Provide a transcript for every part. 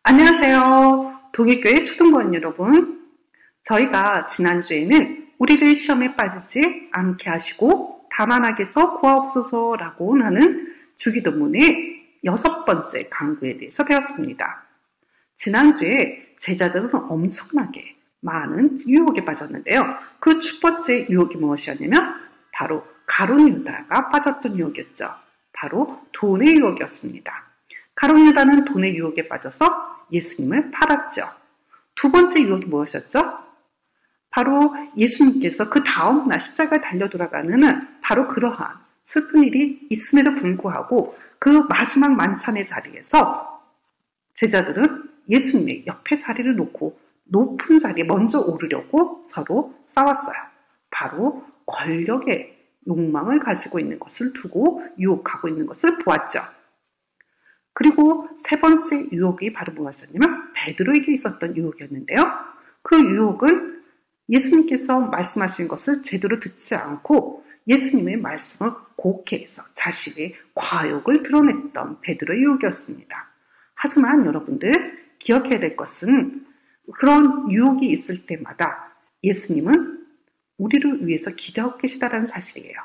안녕하세요. 동일교회 초등부원 여러분. 저희가 지난주에는 우리를 시험에 빠지지 않게 하시고 다만 악에서 구하옵소서라고 하는 주기도문의 6번째 강구에 대해서 배웠습니다. 지난주에 제자들은 엄청나게 많은 유혹에 빠졌는데요. 그 첫 번째 유혹이 무엇이었냐면 바로 가룟 유다가 빠졌던 유혹이었죠. 바로 돈의 유혹이었습니다. 가룟 유다는 돈의 유혹에 빠져서 예수님을 팔았죠. 두 번째 유혹이 무엇이었죠? 바로 예수님께서 그 다음 날 십자가에 달려 돌아가는 바로 그러한 슬픈 일이 있음에도 불구하고 그 마지막 만찬의 자리에서 제자들은 예수님의 옆에 자리를 놓고 높은 자리에 먼저 오르려고 서로 싸웠어요. 바로 권력의 욕망을 가지고 있는 것을 두고 유혹하고 있는 것을 보았죠. 그리고 세 번째 유혹이 바로 무엇이었냐면 베드로에게 있었던 유혹이었는데요. 그 유혹은 예수님께서 말씀하신 것을 제대로 듣지 않고 예수님의 말씀을 곡해해서 자신의 과욕을 드러냈던 베드로의 유혹이었습니다. 하지만 여러분들 기억해야 될 것은 그런 유혹이 있을 때마다 예수님은 우리를 위해서 기도하고 계시다는 사실이에요.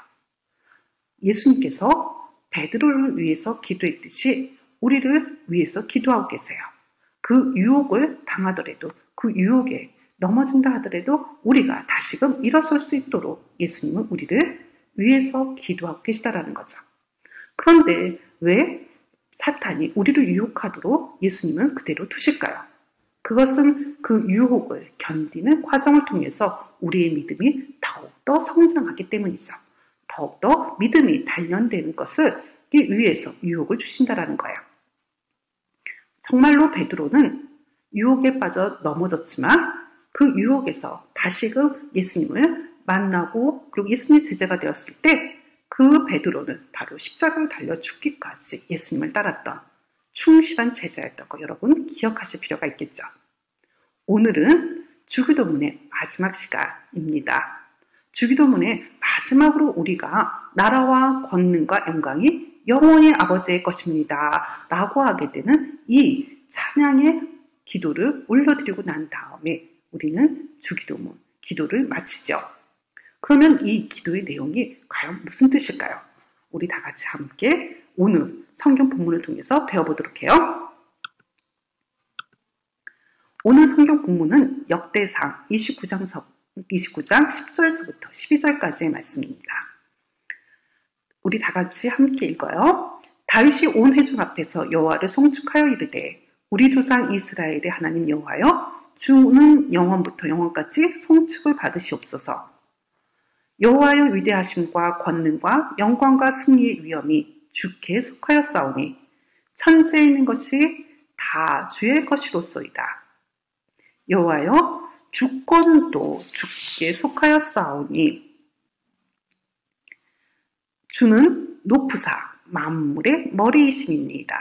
예수님께서 베드로를 위해서 기도했듯이 우리를 위해서 기도하고 계세요. 그 유혹을 당하더라도 그 유혹에 넘어진다 하더라도 우리가 다시금 일어설 수 있도록 예수님은 우리를 위해서 기도하고 계시다라는 거죠. 그런데 왜 사탄이 우리를 유혹하도록 예수님은 그대로 두실까요? 그것은 그 유혹을 견디는 과정을 통해서 우리의 믿음이 더욱더 성장하기 때문이죠. 더욱더 믿음이 단련되는 것을 위해서 유혹을 주신다라는 거예요. 정말로 베드로는 유혹에 빠져 넘어졌지만 그 유혹에서 다시금 예수님을 만나고 그리고 예수님의 제자가 되었을 때 그 베드로는 바로 십자가에 달려 죽기까지 예수님을 따랐던 충실한 제자였던 거 여러분 기억하실 필요가 있겠죠. 오늘은 주기도문의 마지막 시간입니다. 주기도문의 마지막으로 우리가 나라와 권능과 영광이 영원히 아버지의 것입니다 라고 하게 되는 이 찬양의 기도를 올려드리고 난 다음에 우리는 주기도문 기도를 마치죠. 그러면 이 기도의 내용이 과연 무슨 뜻일까요? 우리 다 같이 함께 오늘 성경 본문을 통해서 배워보도록 해요. 오늘 성경 본문은 역대상 29장 10절에서부터 12절까지의 말씀입니다. 우리 다 같이 함께 읽어요. 다윗이 온 회중 앞에서 여호와를 송축하여 이르되 우리 조상 이스라엘의 하나님 여호와여 주는 영원부터 영원까지 송축을 받으시옵소서. 여호와의 위대하심과 권능과 영광과 승리의 위엄이 주께 속하였사오니 천지에 있는 것이 다 주의 것이로소이다. 여호와여 주권도 주께 속하였사오니 주는 높으사 만물의 머리이심입니다.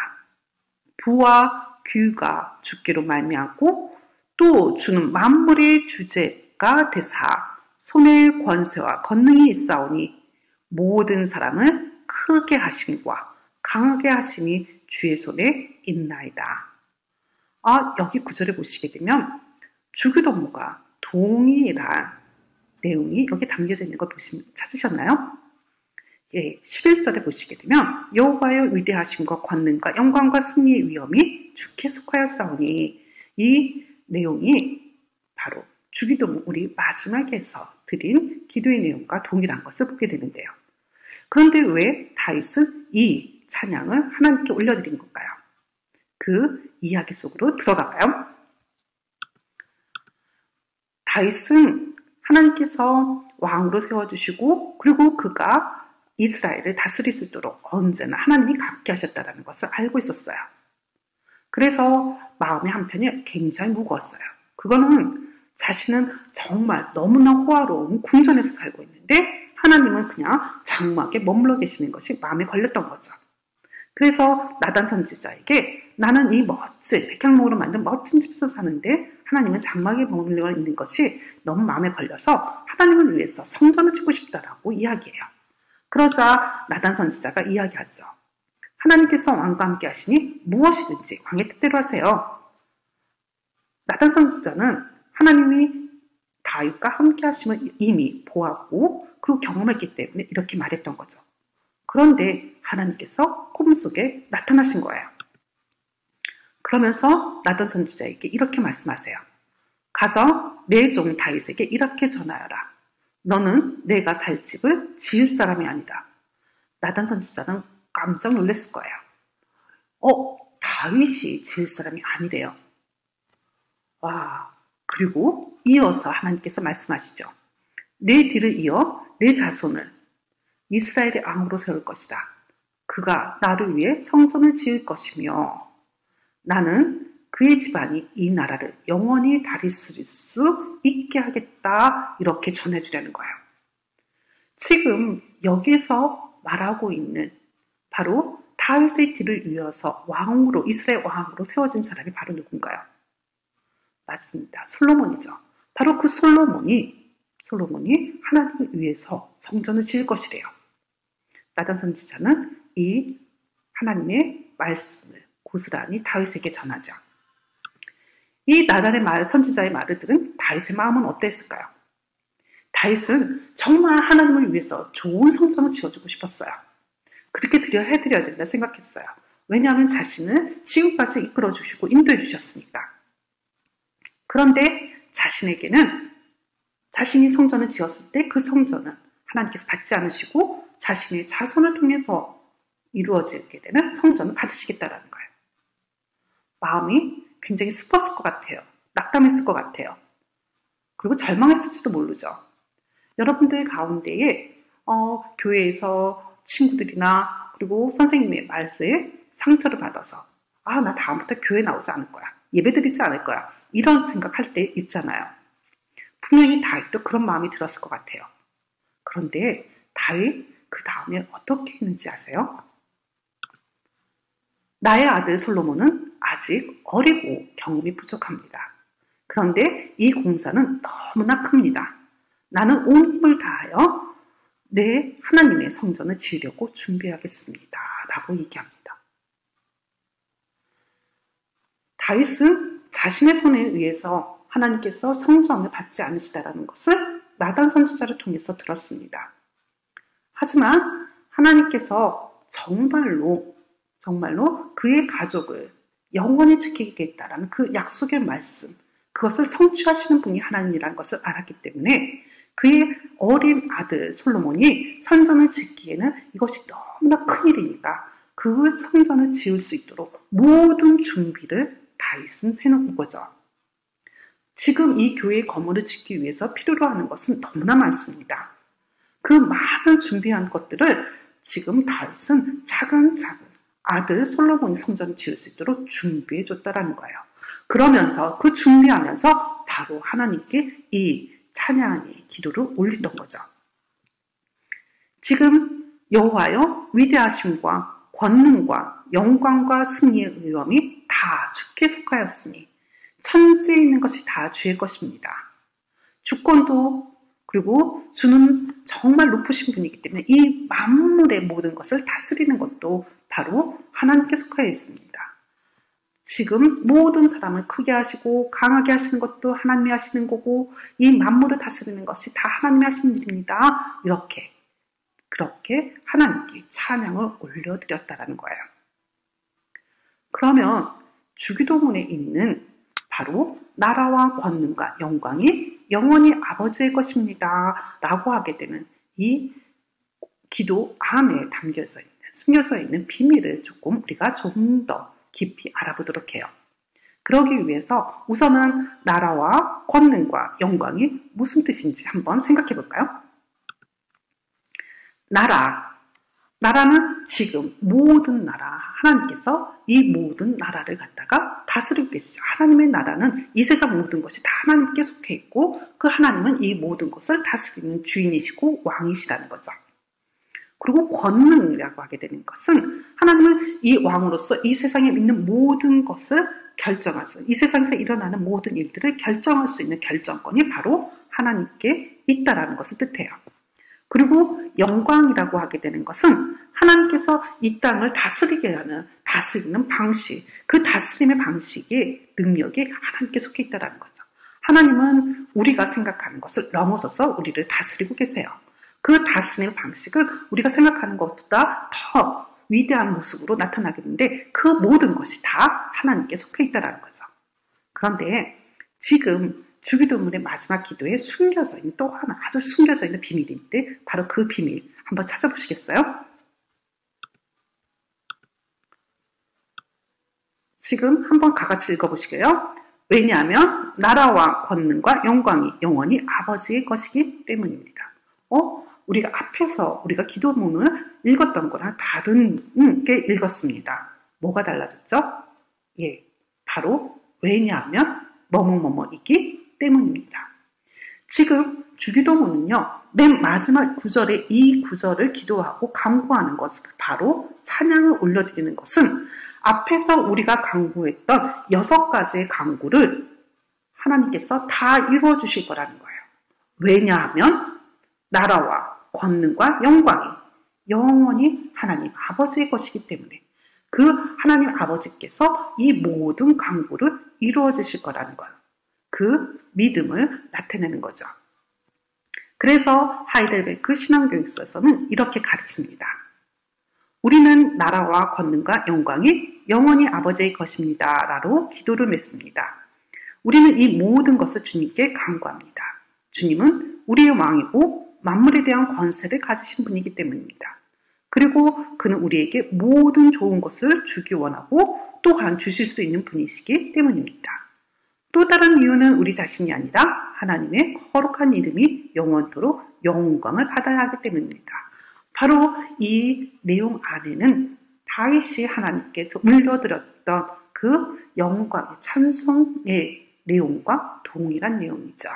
부와 귀가 주께로 말미암고 또 주는 만물의 주제가 되사 손에 권세와 권능이 있사오니 모든 사람을 크게 하심과 강하게 하심이 주의 손에 있나이다. 여기 구절을 보시게 되면 주기도문과 동일한 내용이 여기 담겨져 있는 걸 찾으셨나요? 11절에 보시게 되면 여호와의 위대하심과 권능과 영광과 승리의 위엄이 주께 속하였사오니 이 내용이 바로 주기도문 우리 마지막에서 드린 기도의 내용과 동일한 것을 보게 되는데요. 그런데 왜 다윗은 이 찬양을 하나님께 올려드린 건가요? 그 이야기 속으로 들어가봐요. 다윗은 하나님께서 왕으로 세워주시고 그리고 그가 이스라엘을 다스릴 수 있도록 언제나 하나님이 함께 하셨다는 것을 알고 있었어요. 그래서 마음의 한편이 굉장히 무거웠어요. 그거는 자신은 정말 너무나 호화로운 궁전에서 살고 있는데 하나님은 그냥 장막에 머물러 계시는 것이 마음에 걸렸던 거죠. 그래서 나단 선지자에게 나는 이 멋진 백향목으로 만든 멋진 집에서 사는데 하나님은 장막에 머물러 있는 것이 너무 마음에 걸려서 하나님을 위해서 성전을 짓고 싶다라고 이야기해요. 그러자 나단 선지자가 이야기하죠. 하나님께서 왕과 함께 하시니 무엇이든지 왕의 뜻대로 하세요. 나단 선지자는 하나님이 다윗과 함께 하심을 이미 보았고 그리고 경험했기 때문에 이렇게 말했던 거죠. 그런데 하나님께서 꿈속에 나타나신 거예요. 그러면서 나단 선지자에게 이렇게 말씀하세요. 가서 내 종 다윗에게 이렇게 전하여라. 너는 내가 살 집을 지을 사람이 아니다. 나단 선지자는 깜짝 놀랐을 거예요. 다윗이 지을 사람이 아니래요. 와, 그리고 이어서 하나님께서 말씀하시죠. 내 뒤를 이어 내 자손을 이스라엘의 왕으로 세울 것이다. 그가 나를 위해 성전을 지을 것이며 나는 그의 집안이 이 나라를 영원히 다스릴 수 있게 하겠다. 이렇게 전해주려는 거예요. 지금 여기서 말하고 있는 바로 다윗의 뒤를 이어서 왕으로 이스라엘 왕으로 세워진 사람이 바로 누군가요? 맞습니다. 솔로몬이죠. 바로 그 솔로몬이 하나님을 위해서 성전을 지을 것이래요. 나단 선지자는 이 하나님의 말씀을 고스란히 다윗에게 전하죠. 이 나단의 선지자의 말을 들은 다윗의 마음은 어땠을까요? 다윗은 정말 하나님을 위해서 좋은 성전을 지어주고 싶었어요. 그렇게 해드려야 된다 생각했어요. 왜냐하면 자신을 지금까지 이끌어 주시고 인도해 주셨으니까. 그런데 자신에게는 자신이 성전을 지었을 때 그 성전은 하나님께서 받지 않으시고 자신의 자손을 통해서 이루어지게 되는 성전을 받으시겠다라는 거예요. 마음이 굉장히 슬펐을 것 같아요. 낙담했을 것 같아요. 그리고 절망했을지도 모르죠. 여러분들 가운데에 교회에서 친구들이나 그리고 선생님의 말에 상처를 받아서 나 다음부터 교회 나오지 않을 거야. 예배 드리지 않을 거야. 이런 생각할 때 있잖아요. 분명히 다윗도 그런 마음이 들었을 것 같아요. 그런데 다윗 그 다음에 어떻게 했는지 아세요? 나의 아들 솔로몬은 아직 어리고 경험이 부족합니다. 그런데 이 공사는 너무나 큽니다. 나는 온 힘을 다하여 내 하나님의 성전을 지으려고 준비하겠습니다. 라고 얘기합니다. 다윗은 자신의 손에 의해서 하나님께서 성전을 받지 않으시다라는 것을 나단 선지자를 통해서 들었습니다. 하지만 하나님께서 정말로 그의 가족을 영원히 지키겠다라는 그 약속의 말씀, 그것을 성취하시는 분이 하나님이라는 것을 알았기 때문에 그의 어린 아들 솔로몬이 성전을 짓기에는 이것이 너무나 큰 일이니까 그 성전을 지을 수 있도록 모든 준비를 다윗은 해놓은 거죠. 지금 이 교회의 건물을 짓기 위해서 필요로 하는 것은 너무나 많습니다. 그 많은 준비한 것들을 지금 다윗은 차근차근 아들 솔로몬이 성전을 지을 수 있도록 준비해 줬다라는 거예요. 그러면서 그 준비하면서 바로 하나님께 이 찬양의 기도를 올리던 거죠. 지금 여호와여 위대하심과 권능과 영광과 승리의 의엄이 다 주께 속하였으니 천지에 있는 것이 다 주의 것입니다. 주권도 그리고 주는 정말 높으신 분이기 때문에 이 만물의 모든 것을 다스리는 것도 바로 하나님께 속하여 있습니다. 지금 모든 사람을 크게 하시고 강하게 하시는 것도 하나님이 하시는 거고 이 만물을 다스리는 것이 다 하나님이 하시는 일입니다. 그렇게 하나님께 찬양을 올려드렸다라는 거예요. 그러면 주기도문에 있는 바로 나라와 권능과 영광이 영원히 아버지의 것입니다. 라고 하게 되는 이 기도 안에 숨겨져 있는 비밀을 우리가 조금 더 깊이 알아보도록 해요. 그러기 위해서 우선은 나라와 권능과 영광이 무슨 뜻인지 한번 생각해 볼까요? 나라, 나라는 지금 모든 나라, 하나님께서 이 모든 나라를 갖다가 다스리고 계시죠. 하나님의 나라는 이 세상 모든 것이 다 하나님께 속해 있고 그 하나님은 이 모든 것을 다스리는 주인이시고 왕이시라는 거죠. 그리고 권능이라고 하게 되는 것은 하나님은 이 왕으로서 이 세상에 있는 모든 것을 결정하죠. 이 세상에서 일어나는 모든 일들을 결정할 수 있는 결정권이 바로 하나님께 있다라는 것을 뜻해요. 그리고 영광이라고 하게 되는 것은 하나님께서 이 땅을 다스리게 하는 다스리는 방식, 그 다스림의 방식의 능력이 하나님께 속해 있다는 거죠. 하나님은 우리가 생각하는 것을 넘어서서 우리를 다스리고 계세요. 그 다스림의 방식은 우리가 생각하는 것보다 더 위대한 모습으로 나타나게 되는데 그 모든 것이 다 하나님께 속해 있다는 거죠. 그런데 지금 주기도문의 마지막 기도에 숨겨져 있는 또 하나 아주 숨겨져 있는 비밀인데 바로 그 비밀 한번 찾아보시겠어요? 지금 한번 같이 읽어보시게요. 왜냐하면 나라와 권능과 영광이 영원히 아버지의 것이기 때문입니다. 우리가 앞에서 우리가 기도문을 읽었던 거랑 다른 게 읽었습니다. 뭐가 달라졌죠? 예, 바로 왜냐하면 뭐뭐뭐뭐이기 때문입니다. 지금 주기도문은요, 맨 마지막 구절에 이 구절을 기도하고 간구하는 것은 바로 찬양을 올려드리는 것은 앞에서 우리가 간구했던 6가지의 간구를 하나님께서 다 이루어주실 거라는 거예요. 왜냐하면 나라와 권능과 영광이 영원히 하나님 아버지의 것이기 때문에 그 하나님 아버지께서 이 모든 간구를 이루어 주실 거라는 거예요. 그 믿음을 나타내는 거죠. 그래서 하이델베르크 신앙교육서에서는 이렇게 가르칩니다. 우리는 나라와 권능과 영광이 영원히 아버지의 것입니다. 라로 기도를 맺습니다. 우리는 이 모든 것을 주님께 간구합니다. 주님은 우리의 왕이고 만물에 대한 권세를 가지신 분이기 때문입니다. 그리고 그는 우리에게 모든 좋은 것을 주기 원하고 또한 주실 수 있는 분이시기 때문입니다. 또 다른 이유는 우리 자신이 아니라 하나님의 거룩한 이름이 영원토록 영광을 받아야 하기 때문입니다. 바로 이 내용 안에는 다윗이 하나님께서 물려드렸던 그 영광의 찬송의 내용과 동일한 내용이죠.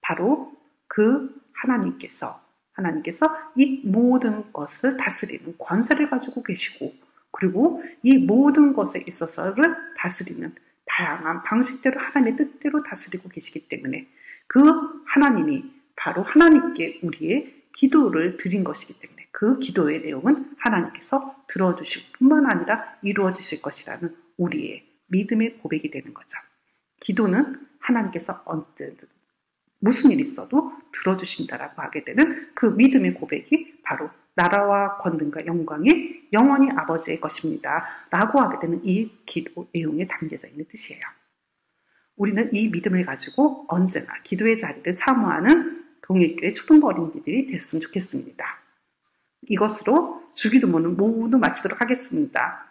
바로 그 하나님께서 이 모든 것을 다스리는 권세를 가지고 계시고 그리고 이 모든 것에 있어서를 다스리는 다양한 방식대로 하나님의 뜻대로 다스리고 계시기 때문에 그 하나님이 바로 하나님께 우리의 기도를 드린 것이기 때문에 그 기도의 내용은 하나님께서 들어주실 뿐만 아니라 이루어지실 것이라는 우리의 믿음의 고백이 되는 거죠. 기도는 하나님께서 언제든 무슨 일이 있어도 들어주신다라고 하게 되는 그 믿음의 고백이 바로 나라와 권능과 영광이 영원히 아버지의 것입니다. 라고 하게 되는 이 기도 내용에 담겨져 있는 뜻이에요. 우리는 이 믿음을 가지고 언제나 기도의 자리를 사모하는 동일교회 초등부 어린이들이 됐으면 좋겠습니다. 이것으로 주기도문은 모두 마치도록 하겠습니다.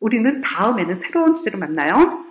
우리는 다음에는 새로운 주제로 만나요.